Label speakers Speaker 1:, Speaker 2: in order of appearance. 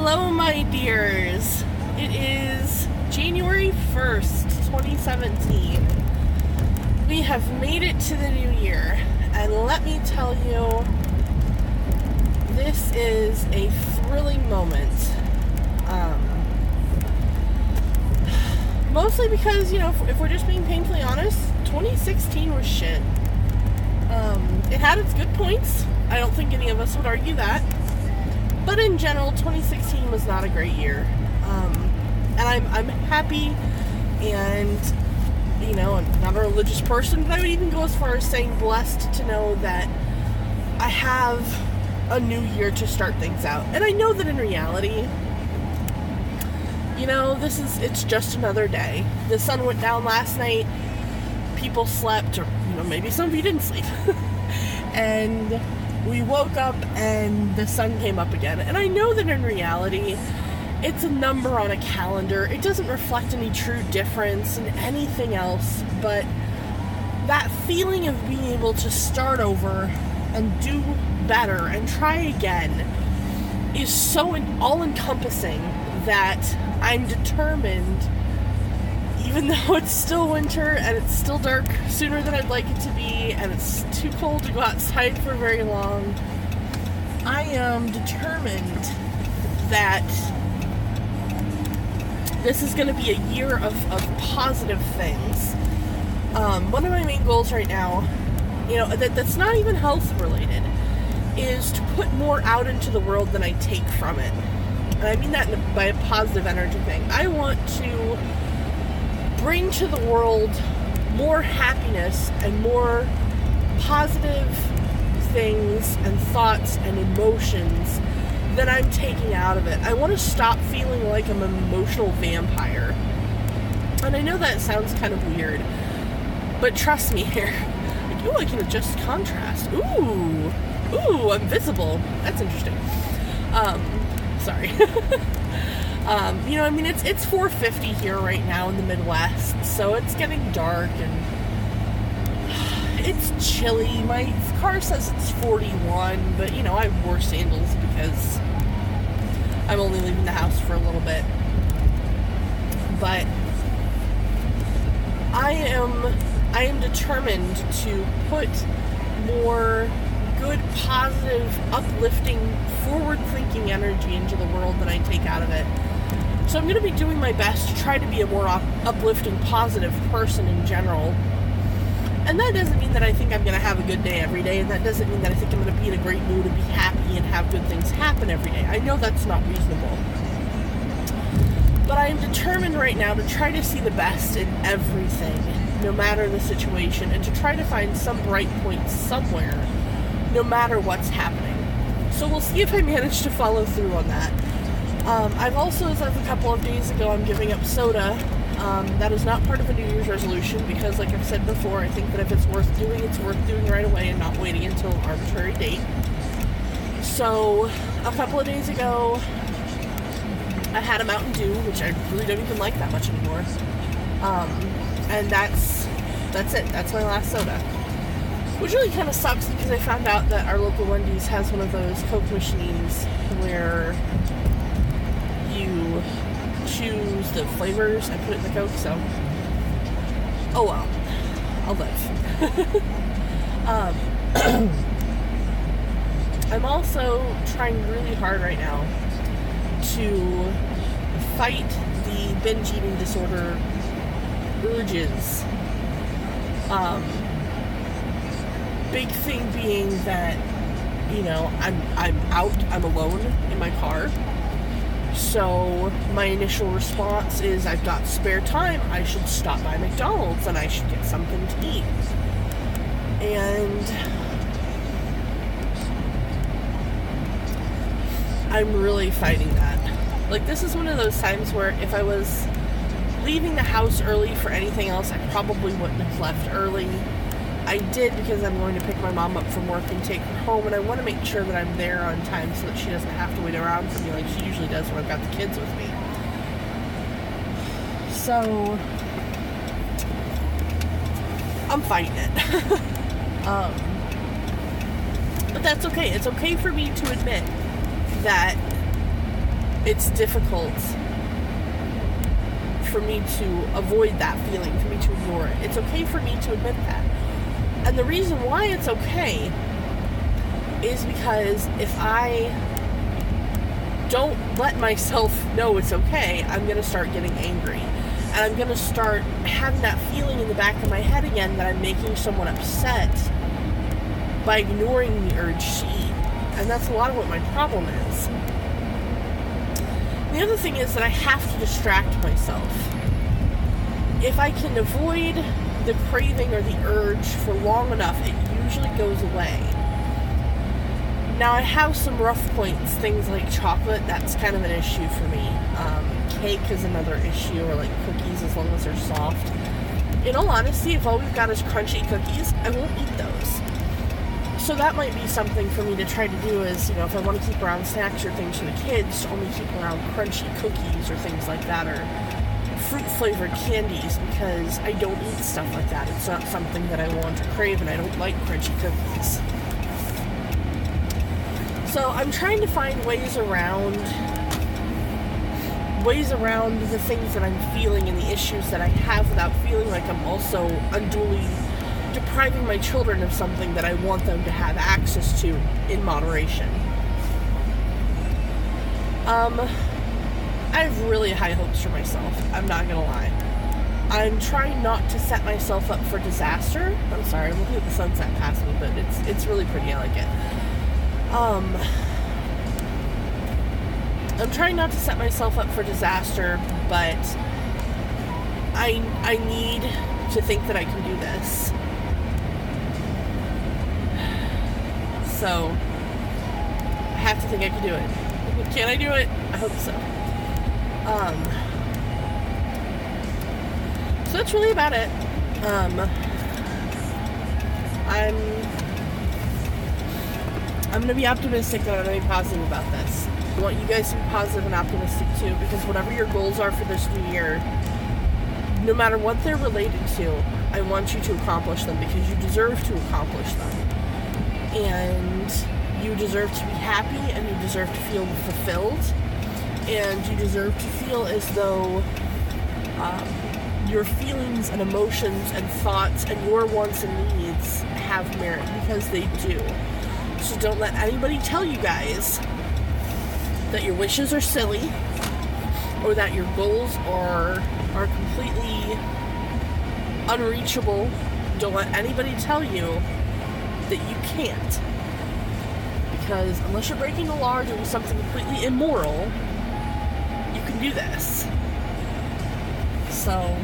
Speaker 1: Hello, my dears. It is January 1st, 2017. We have made it to the new year, and let me tell you, this is a thrilling moment. Mostly because, if we're just being painfully honest, 2016 was shit. It had its good points. I don't think any of us would argue that. But in general, 2016 was not a great year. And I'm happy, and, I'm not a religious person, but I would even go as far as saying blessed to know that I have a new year to start things out. And I know that in reality, it's just another day. The sun went down last night, people slept, or, maybe some of you didn't sleep. And we woke up and the sun came up again. And I know that in reality, it's a number on a calendar. It doesn't reflect any true difference in anything else, but that feeling of being able to start over and do better and try again is so all-encompassing that I'm determined, even though it's still winter and it's still dark sooner than I'd like it to be, and it's too cold to go outside for very long, I am determined that this is going to be a year of positive things. One of my main goals right now, that's not even health related, is to put more out into the world than I take from it. And I mean that by a positive energy thing. I want to bring to the world more happiness and more positive things and thoughts and emotions than I'm taking out of it. I want to stop feeling like I'm an emotional vampire. And I know that sounds kind of weird, but trust me here. Like, I can adjust contrast. Ooh, I'm visible. That's interesting. Sorry. It's 4:50 here right now in the Midwest, so it's getting dark and it's chilly. My car says it's 41, but I wore sandals because I'm only leaving the house for a little bit. But I am determined to put more good, positive, uplifting, forward-thinking energy into the world than I take out of it. So I'm going to be doing my best to try to be a more uplifting, positive person in general. And that doesn't mean that I think I'm going to have a good day every day, and that doesn't mean that I think I'm going to be in a great mood and be happy and have good things happen every day. I know that's not reasonable. But I am determined right now to try to see the best in everything, no matter the situation, and to try to find some bright point somewhere, no matter what's happening. So we'll see if I manage to follow through on that. I've also, as of a couple of days ago, I'm giving up soda. That is not part of a New Year's resolution because, like I've said before, I think that if it's worth doing right away and not waiting until an arbitrary date. So, a couple of days ago, I had a Mountain Dew, which I really don't even like that much anymore. And that's it. That's my last soda. Which really kind of sucks because I found out that our local Wendy's has one of those Coke machines where you choose the flavors and put it in the Coke, so oh well, I'll live. I'm also trying really hard right now to fight the binge eating disorder urges. Big thing being that, I'm alone in my car. So my initial response is, I've got spare time, I should stop by McDonald's and I should get something to eat. And I'm really fighting that. Like, this is one of those times where if I was leaving the house early for anything else, I probably wouldn't have left early. I did because I'm going to pick my mom up from work and take her home, and I want to make sure that I'm there on time so that she doesn't have to wait around for me like she usually does when I've got the kids with me. So, I'm fighting it. But that's okay. It's okay for me to admit that it's difficult for me to avoid that feeling, for me to ignore it. It's okay for me to admit that. And the reason why it's okay is because if I don't let myself know it's okay, I'm going to start getting angry. And I'm going to start having that feeling in the back of my head again that I'm making someone upset by ignoring the urge to eat. And that's a lot of what my problem is. The other thing is that I have to distract myself. If I can avoid the craving or the urge for long enough, it usually goes away. Now, I have some rough points, things like chocolate, that's kind of an issue for me. Cake is another issue, or like cookies, as long as they're soft. In all honesty, if all we've got is crunchy cookies, I won't eat those. So that might be something for me to try to do is, if I want to keep around snacks or things for the kids, only keep around crunchy cookies or things like that, or fruit-flavored candies, because I don't eat stuff like that. It's not something that I want to crave, and I don't like crunchy cookies. So I'm trying to find ways around the things that I'm feeling and the issues that I have without feeling like I'm also unduly depriving my children of something that I want them to have access to in moderation. I have really high hopes for myself. I'm not gonna lie. I'm trying not to set myself up for disaster. I'm sorry, I'm looking at the sunset past me, but it's really pretty. I like it. I'm trying not to set myself up for disaster, but I need to think that I can do this. So I have to think I can do it. Can I do it? I hope so. So that's really about it. I'm going to be optimistic that I'm going to be positive about this. I want you guys to be positive and optimistic too, because whatever your goals are for this new year, no matter what they're related to, I want you to accomplish them, because you deserve to accomplish them. And you deserve to be happy, and you deserve to feel fulfilled, and you deserve to feel as though your feelings and emotions and thoughts and your wants and needs have merit, because they do. So don't let anybody tell you guys that your wishes are silly, or that your goals are completely unreachable. Don't let anybody tell you that you can't. Because unless you're breaking the law or doing something completely immoral, you can do this. So